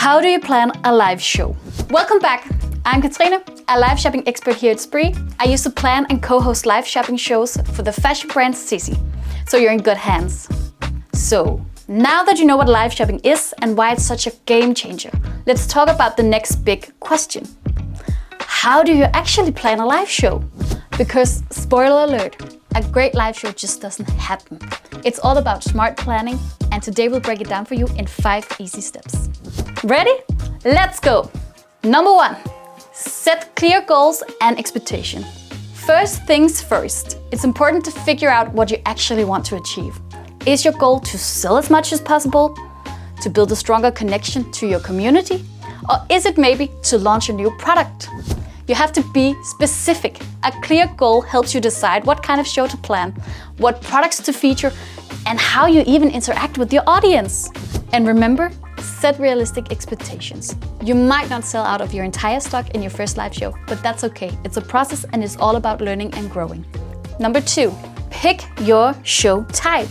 How do you plan a live show? Welcome back. I'm Katrine, a live shopping expert here at Sprii. I used to plan and co-host live shopping shows for the fashion brand Sisi. So you're in good hands. So now that you know what live shopping is and why it's such a game changer, let's talk about the next big question. How do you actually plan a live show? Because, spoiler alert, a great live show just doesn't happen. It's all about smart planning, and today we'll break it down for you in 5 easy steps. Ready? Let's go! Number 1, set clear goals and expectations. First things first, it's important to figure out what you actually want to achieve. Is your goal to sell as much as possible? To build a stronger connection to your community? Or is it maybe to launch a new product? You have to be specific. A clear goal helps you decide what kind of show to plan, what products to feature, and how you even interact with your audience. And remember, set realistic expectations. You might not sell out of your entire stock in your first live show, but that's okay. It's a process and it's all about learning and growing. Number 2, pick your show type.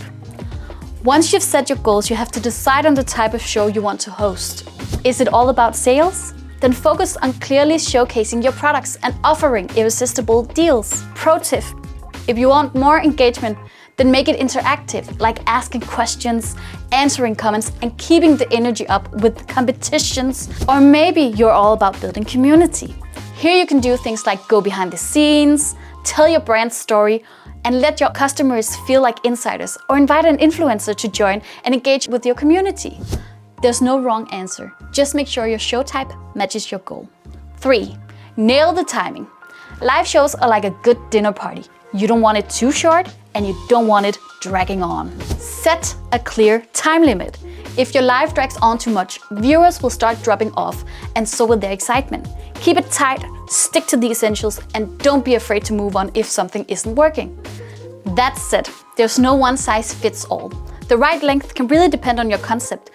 Once you've set your goals, you have to decide on the type of show you want to host. Is it all about sales? Then focus on clearly showcasing your products and offering irresistible deals. Pro tip, if you want more engagement, then make it interactive, like asking questions, answering comments, and keeping the energy up with competitions. Or maybe you're all about building community. Here you can do things like go behind the scenes, tell your brand story, and let your customers feel like insiders, or invite an influencer to join and engage with your community. There's no wrong answer. Just make sure your show type matches your goal. 3, nail the timing. Live shows are like a good dinner party. You don't want it too short and you don't want it dragging on. Set a clear time limit. If your live drags on too much, viewers will start dropping off, and so will their excitement. Keep it tight, stick to the essentials, and don't be afraid to move on if something isn't working. That said, there's no one size fits all. The right length can really depend on your concept.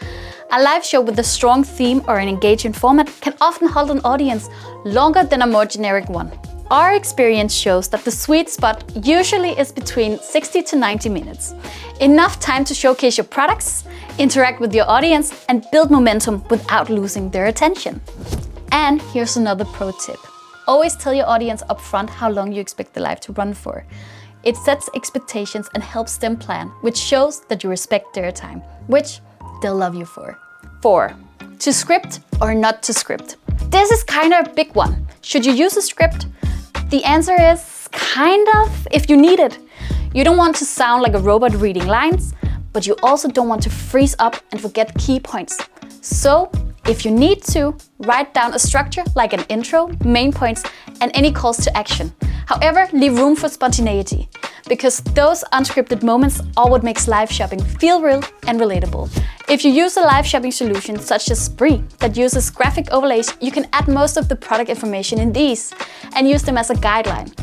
A live show with a strong theme or an engaging format can often hold an audience longer than a more generic one. Our experience shows that the sweet spot usually is between 60 to 90 minutes. Enough time to showcase your products, interact with your audience, and build momentum without losing their attention. And here's another pro tip. Always tell your audience upfront how long you expect the live to run for. It sets expectations and helps them plan, which shows that you respect their time, which they'll love you for. 4, to script or not to script. This is kind of a big one. Should you use a script? The answer is kind of, if you need it. You don't want to sound like a robot reading lines, but you also don't want to freeze up and forget key points. So, if you need to, write down a structure like an intro, main points, and any calls to action. However, leave room for spontaneity, because those unscripted moments are what makes live shopping feel real and relatable. If you use a live shopping solution such as Sprii that uses graphic overlays, you can add most of the product information in these and use them as a guideline.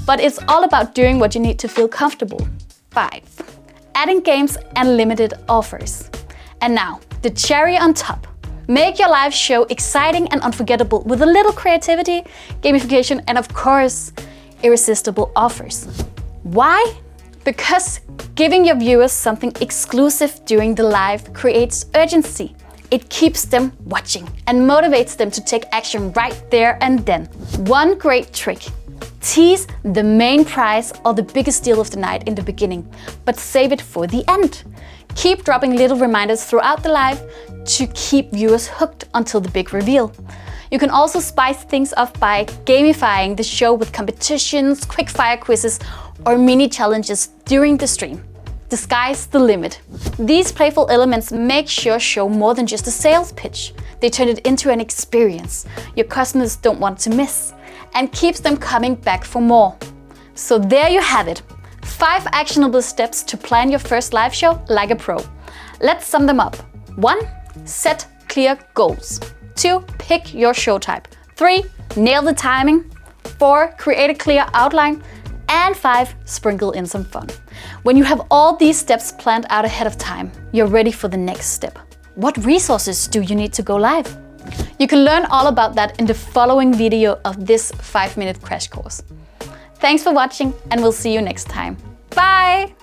But it's all about doing what you need to feel comfortable. 5, adding games and limited offers. And now, the cherry on top. Make your live show exciting and unforgettable with a little creativity, gamification, and of course, irresistible offers. Why? Because giving your viewers something exclusive during the live creates urgency. It keeps them watching and motivates them to take action right there and then. One great trick. Tease the main prize or the biggest deal of the night in the beginning, but save it for the end. Keep dropping little reminders throughout the live to keep viewers hooked until the big reveal. You can also spice things up by gamifying the show with competitions, quick-fire quizzes, or mini challenges during the stream. The sky's the limit. These playful elements make your show more than just a sales pitch. They turn it into an experience your customers don't want to miss, and keeps them coming back for more. So there you have it. 5 actionable steps to plan your first live show like a pro. Let's sum them up. 1, set clear goals. 2, pick your show type. 3, nail the timing. 4, create a clear outline. And 5, sprinkle in some fun. When you have all these steps planned out ahead of time, you're ready for the next step. What resources do you need to go live? You can learn all about that in the following video of this 5-minute crash course. Thanks for watching, and we'll see you next time. Bye!